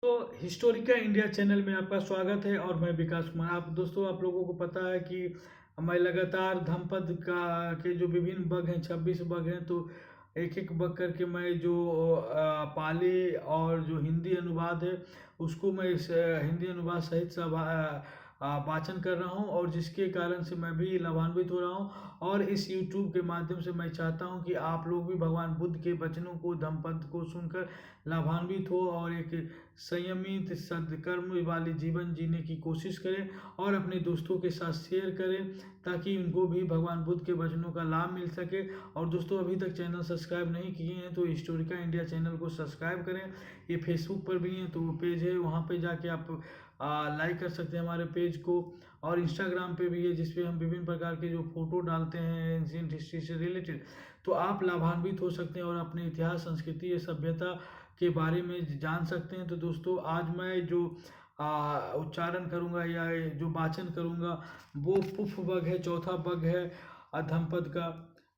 तो Historica India channel में आपका स्वागत है और मैं विकास कुमार। आप लोगों को पता है कि मैं लगातार धमपद का के जो विभिन्न बग हैं, 26 बग हैं, तो एक एक बग करके मैं जो पाली और जो हिंदी अनुवाद है उसको मैं हिंदी अनुवाद सहित सब वाचन कर रहा हूं, और जिसके कारण से मैं भी लाभान्वित हो रहा हूं। और इस YouTube के माध्यम से मैं चाहता हूं कि आप लोग भी भगवान बुद्ध के वचनों को, धम्मपद को सुनकर लाभान्वित हो और एक संयमित सद्कर्म वाले जीवन जीने की कोशिश करें और अपने दोस्तों के साथ शेयर करें ताकि उनको भी भगवान बुद्ध के वचनों का लाभ मिल सके। और दोस्तों, अभी तक चैनल सब्सक्राइब नहीं किए हैं तो हिस्टोरिका इंडिया चैनल को सब्सक्राइब करें। ये फेसबुक पर भी है तो वो पेज है, वहाँ पे जाके आप लाइक कर सकते हैं हमारे पेज को। और इंस्टाग्राम पे भी है जिसपे हम विभिन्न प्रकार के जो फोटो डालते हैं एंशिएंट हिस्ट्री से रिलेटेड, तो आप लाभान्वित हो सकते हैं और अपने इतिहास, संस्कृति या सभ्यता के बारे में जान सकते हैं। तो दोस्तों, आज मैं जो उच्चारण करूंगा या जो वाचन करूंगा वो पुफ बग है, चौथा बग है अधमपद का।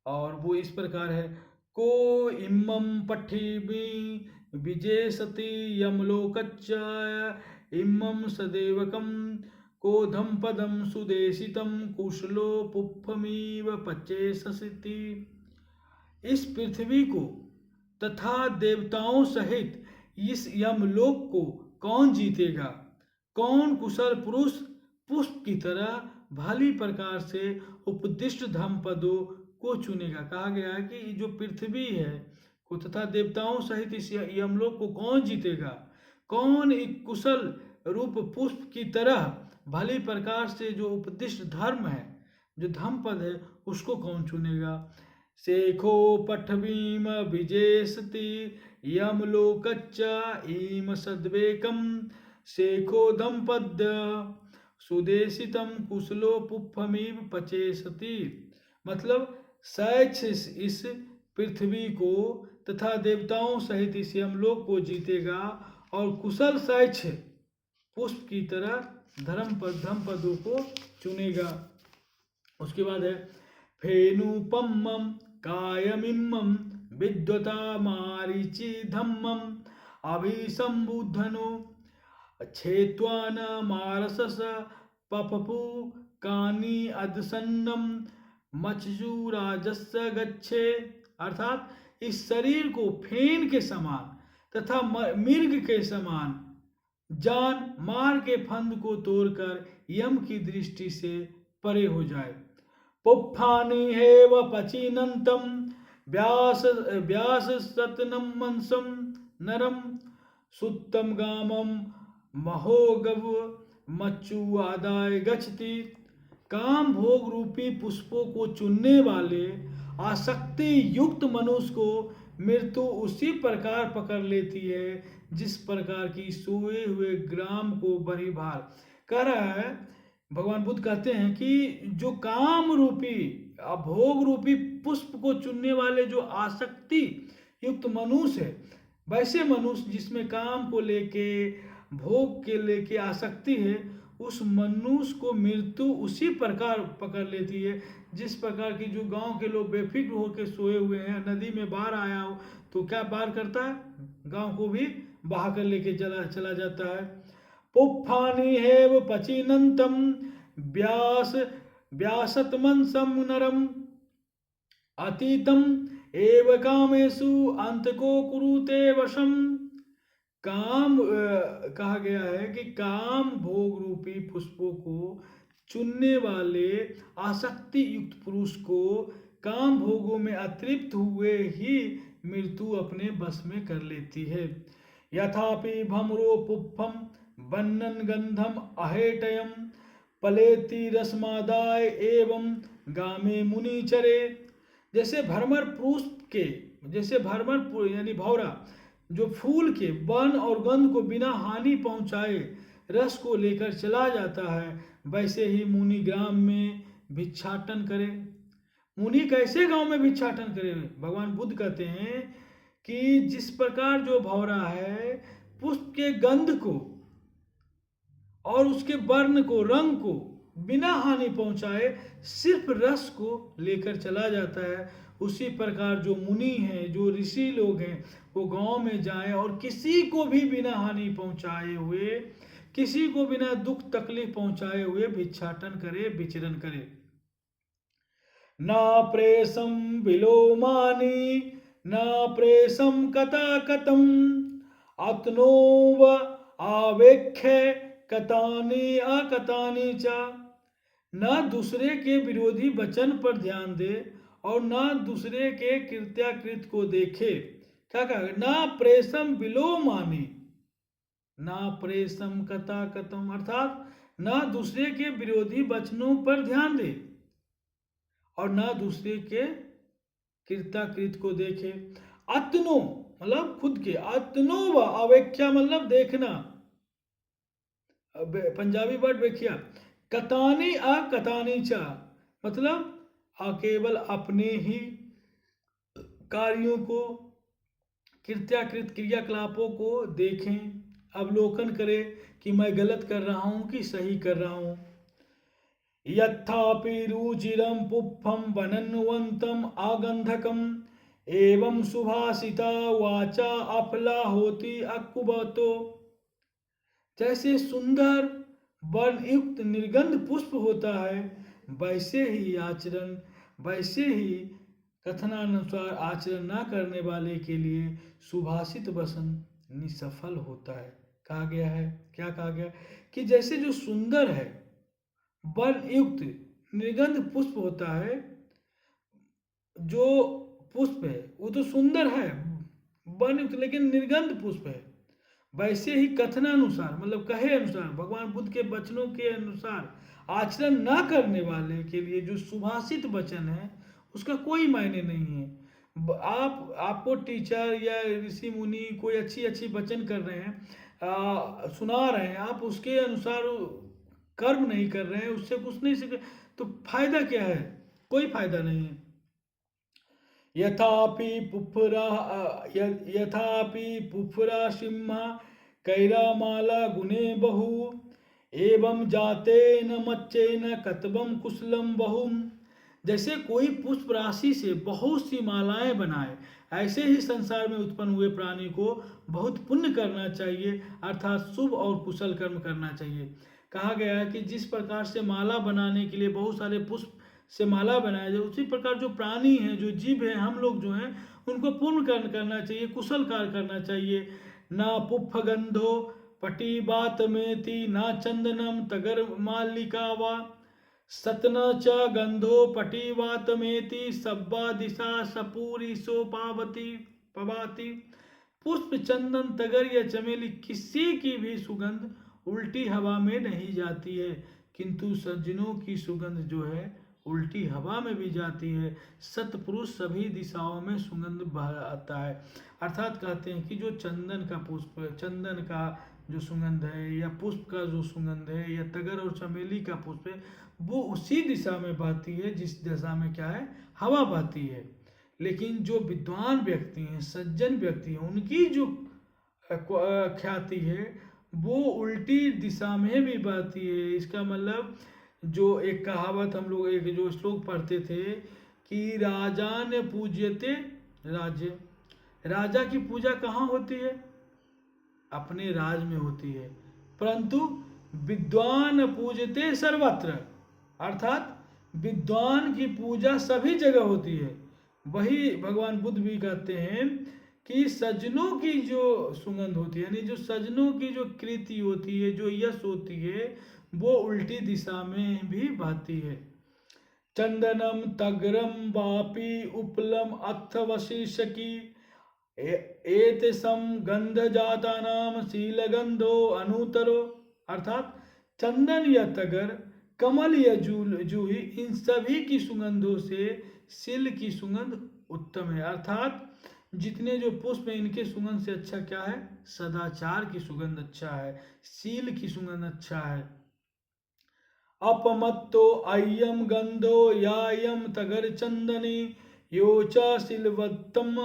और वो इस प्रकार है: को इमं पठिबि विजेशति यमलोकच्च इमं सदेवकं कोधम पदम सुदेशितम कुशलो पुप्फमीव पचेससिति। इस पृथ्वी को तथा देवताओं सहित इस यमलोक को कौन जीतेगा? कौन कुशल पुरुष पुष्प की तरह भली प्रकार से उपदिष्ट धम्मपदों को चुनेगा? कहा गया है कि जो पृथ्वी है को तथा देवताओं सहित इस यमलोक को कौन जीतेगा? कौन एक कुशल रूप पुष्प की तरह भली प्रकार से जो उपदिष्ट धर्म है, जो धम्मपद है, उसको कौन चुनेगा? शेखो पठवीम विजेशति यमलोकच्च ईम सद्वेकम शेखो दम्पद्य सुदेशितम कुशलो पुप्फमीव पचेसति। मतलब शैक्ष इस पृथ्वी को तथा देवताओं सहित इस यमलोक को जीतेगा और कुशल शैक्ष पुष्प की तरह धर्मपदों को चुनेगा। उसके बाद है फेनुपम्मं कायमिमं विद्वता मारीचि धम्मं अभिसंबुद्धनो छेत्वान मारसस पपपु कानी अदसन्नम मचजूराजस्य गच्छे। अर्थात इस शरीर को फेन के समान तथा मिर्ग के समान जान मार के फंद को तोड़कर यम की दृष्टि से परे हो जाए। पुप्फानि हेव पचिनन्तं व्यास सतनं मंसं नरम सुत्तम गामम महोगव मच्चु आदाय गच्छति। काम भोग रूपी पुष्पों को चुनने वाले आसक्ति युक्त मनुष्य को मृत्यु उसी प्रकार पकड़ लेती है जिस प्रकार की सोए हुए ग्राम को बड़ी भार। कह रहा है, भगवान बुद्ध कहते हैं कि जो काम रूपी भोग रूपी पुष्प को चुनने वाले जो आसक्ति युक्त मनुष्य है, वैसे मनुष्य जिसमें काम को लेके, भोग के लेके आसक्ति है, उस मनुष्य को मृत्यु उसी प्रकार पकड़ लेती है जिस प्रकार की जो गांव के लोग बेफिक्र होकर सोए हुए हैं, नदी में बाढ़ आया हो तो क्या बाढ़ करता है, गांव को भी बहा कर लेके चला जाता है। पुप्फानि हेव पचिनन्तं व्यासतमंसं नरम अतीतम एव कामेषु अंतको कुरुते वशम। काम कहा गया है कि काम भोग रूपी पुष्पों को चुनने वाले आसक्ति युक्त पुरुष को काम भोगों में अतृप्त हुए ही मृत्यु अपने बस में कर लेती है। यथापि भमरो पुप्पम बन्नन गंधम अहेटयम पलेति रसमादाय एवं गामे मुनिचरे। जैसे भ्रमर पुष्प के, जैसे भ्रमर यानी भौरा जो फूल के वन और गंध को बिना हानि पहुंचाए रस को लेकर चला जाता है, वैसे ही मुनि ग्राम में भिक्षाटन करे। मुनि कैसे गांव में भिक्षाटन करे? भगवान बुद्ध कहते हैं कि जिस प्रकार जो भौरा है पुष्प के गंध को और उसके वर्ण को, रंग को बिना हानि पहुंचाए सिर्फ रस को लेकर चला जाता है, उसी प्रकार जो मुनि हैं, जो ऋषि लोग हैं, वो गांव में जाएं और किसी को भी बिना हानि पहुंचाए हुए, किसी को बिना दुख तकलीफ पहुंचाए हुए भिक्षाटन करे, विचरण करे। न प्रेषम विलोमानि न प्रेषम कथाकथम अतनोव आवेख्य कथानि अकथानि च। न दूसरे के विरोधी वचन पर ध्यान दे और न दूसरे के कृत्याकृत को देखे। क्या कहा? न प्रेषम विलोमानि न प्रेषम कथाकथम, अर्थात न दूसरे के विरोधी वचनों पर ध्यान दे और न दूसरे के कृत्याकृत को देखे। अतनो मतलब खुद के, अतनो व अवेख्या मतलब देखना, पंजाबी वर्ड व्याख्या। कतानी अकतानी चा मतलब केवल अपने ही कार्यों को, कृत्याकृत क्रियाकलापों को देखें, अवलोकन करें कि मैं गलत कर रहा हूं कि सही कर रहा हूं। यत्थापि रुचिरं पुष्पं वनन्वन्तं आगंधकम एवं सुभाषिता वाचा अफला होती अकुबतो। जैसे सुंदर वर्णयुक्त निर्गंध पुष्प होता है, वैसे ही आचरण, वैसे ही कथनानुसार आचरण न करने वाले के लिए सुभाषित वचन निसफल होता है। कहा गया है, क्या कहा गया? कि जैसे जो सुंदर है, वर्णयुक्त निर्गंध पुष्प होता है, जो पुष्प है वो तो सुंदर है, वर्णयुक्त, लेकिन निर्गंध पुष्प है, वैसे ही कथनानुसार मतलब कहे अनुसार, भगवान बुद्ध के वचनों के अनुसार आचरण न करने वाले के लिए जो सुभाषित वचन है उसका कोई मायने नहीं है। आपको टीचर या ऋषि मुनि कोई अच्छी अच्छी वचन कर रहे हैं, सुना रहे हैं, आप उसके अनुसार कर्म नहीं कर रहे हैं, उससे कुछ नहीं सीख, तो फायदा क्या है? कोई फायदा नहीं है। यथापि पुफरा सिंहा कैरामाला गुणे बहु एवं जाते न मच्चे न कतबम कुशलम बहुम। जैसे कोई पुष्प राशि से बहुत सी मालाएं बनाए, ऐसे ही संसार में उत्पन्न हुए प्राणी को बहुत पुण्य करना चाहिए, अर्थात शुभ और कुशल कर्म करना चाहिए। कहा गया है कि जिस प्रकार से माला बनाने के लिए बहुत सारे पुष्प से माला बनाया जाए, उसी प्रकार जो प्राणी हैं, जो जीव हैं, हम लोग जो हैं, उनको पुण्य कर्म करना चाहिए, कुशल कार्य करना चाहिए। ना पुष्प गंधो पटी बात मेति ना चंदनम तगर मालिका वा सतन च गंधो पटिवातमेति सब्बा दिशा सपूरी सो पावती पवाती। पुष्प, चंदन, तगर या चमेली किसी की भी सुगंध उल्टी हवा में नहीं जाती है, किंतु सज्जनों की सुगंध जो है उल्टी हवा में भी जाती है। सतपुरुष सभी दिशाओं में सुगंध बहता है। अर्थात कहते हैं कि जो चंदन का पुष्प, चंदन का जो सुगंध है, या पुष्प का जो सुगंध है, या तगर और चमेली का पुष्प है, वो उसी दिशा में बहती है जिस दिशा में क्या है, हवा बहती है। लेकिन जो विद्वान व्यक्ति हैं, सज्जन व्यक्ति हैं, उनकी जो ख्याति है वो उल्टी दिशा में भी बहती है। इसका मतलब जो एक कहावत हम लोग एक जो श्लोक पढ़ते थे कि राजा ने पूज्यते राज्य, राजा की पूजा कहाँ होती है? अपने राज में होती है, परंतु विद्वान पूजते सर्वत्र, अर्थात विद्वान की पूजा सभी जगह होती है। वही भगवान बुद्ध भी कहते हैं कि सज्जनों की जो सुगंध होती है, यानी जो सज्जनों की जो कृति होती है, जो यश होती है, वो उल्टी दिशा में भी बहती है। चंदनम तग्रम वापी उपलम अथ वशिष्यकी एतेषम गंध जाता नाम शीलगंधो अनुतरो। अर्थात चंदन या तगर, कमल या जूही, इन सभी की सुगंधों से शील की सुगंध उत्तम है। अर्थात जितने जो पुष्प हैं इनके सुगंध से अच्छा क्या है? सदाचार की सुगंध अच्छा है, शील की सुगंध अच्छा है। अपमत्तो अय्यम गंधो यायम तगर चंदनी योचा शिलवत्तम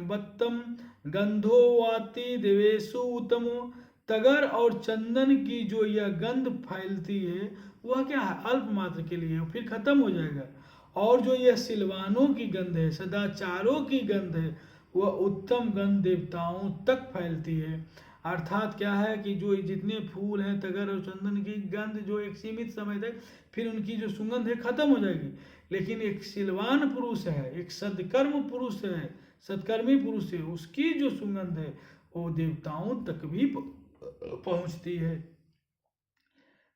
वत्तम गंधो वाति देवेशु उत्तमो। तगर और चंदन की जो यह गंध फैलती है वह क्या है? अल्प मात्र के लिए, फिर खत्म हो जाएगा। और जो यह सिलवानों की गंध है, सदाचारों की गंध है, वह उत्तम गंध देवताओं तक फैलती है। अर्थात क्या है कि जो जितने फूल हैं, तगर और चंदन की गंध जो एक सीमित समय तक, फिर उनकी जो सुगंध है खत्म हो जाएगी। लेकिन एक सिलवान पुरुष है, एक सदकर्म पुरुष है, सत्कर्मी पुरुष है, उसकी जो सुगंध है वो देवताओं तक भी पहुंचती है।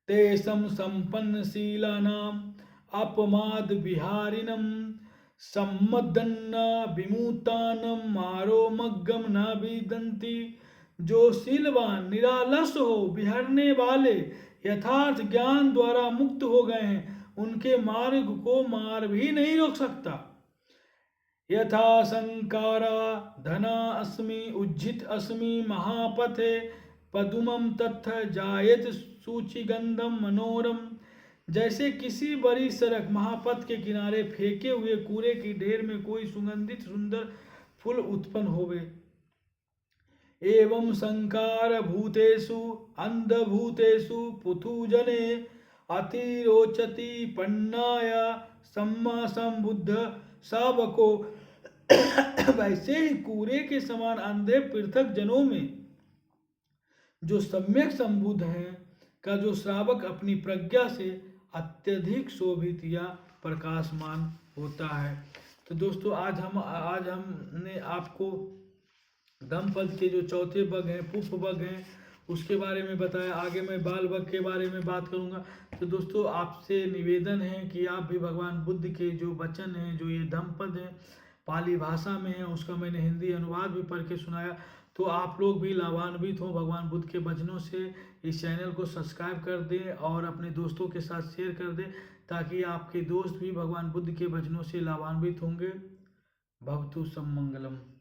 तेषं सम्पन्नशीलानाम् अपमाद विहारिणं सम्मदन्न विमुतानं मारोमग्गम न विदन्ति। जो शीलवान निरालस हो, विहरने वाले, यथार्थ ज्ञान द्वारा मुक्त हो गए हैं, उनके मार्ग को मार भी नहीं रोक सकता। यथा संकारा धना अस्मि उज्जित अस्मि महापथे पदुमम तत्थ जायत सूचिगंधम मनोरम। जैसे किसी बड़ी सड़क महापथ के किनारे फेंके हुए कूड़े की ढेर में कोई सुगंधित सुंदर फूल उत्पन्न होवे। एवं संकार भूतेषु अंधभूतेषु पुथुजने अतिरोचति पन्नाय सम्मा संबुद्ध शावको। वैसे ही कूड़े के समान अंधे पृथक जनों में जो सम्यक संबुद्ध है का जो श्रावक अपनी प्रज्ञा से अत्यधिक शोभित या प्रकाशमान होता है। तो दोस्तों आज हमने आपको धम्मपद के जो चौथे बग हैं, पुष्प बग हैं, उसके बारे में बताया। आगे मैं बाल बग के बारे में बात करूंगा। तो दोस्तों आपसे निवेदन है कि आप भी भगवान बुद्ध के जो वचन हैं, जो ये धम्मपद हैं, पाली भाषा में है, उसका मैंने हिंदी अनुवाद भी पढ़ के सुनाया। तो आप लोग भी लाभान्वित हों भगवान बुद्ध के वचनों से। इस चैनल को सब्सक्राइब कर दें और अपने दोस्तों के साथ शेयर कर दें, ताकि आपके दोस्त भी भगवान बुद्ध के वचनों से लाभान्वित होंगे। भवतु सब मंगलम।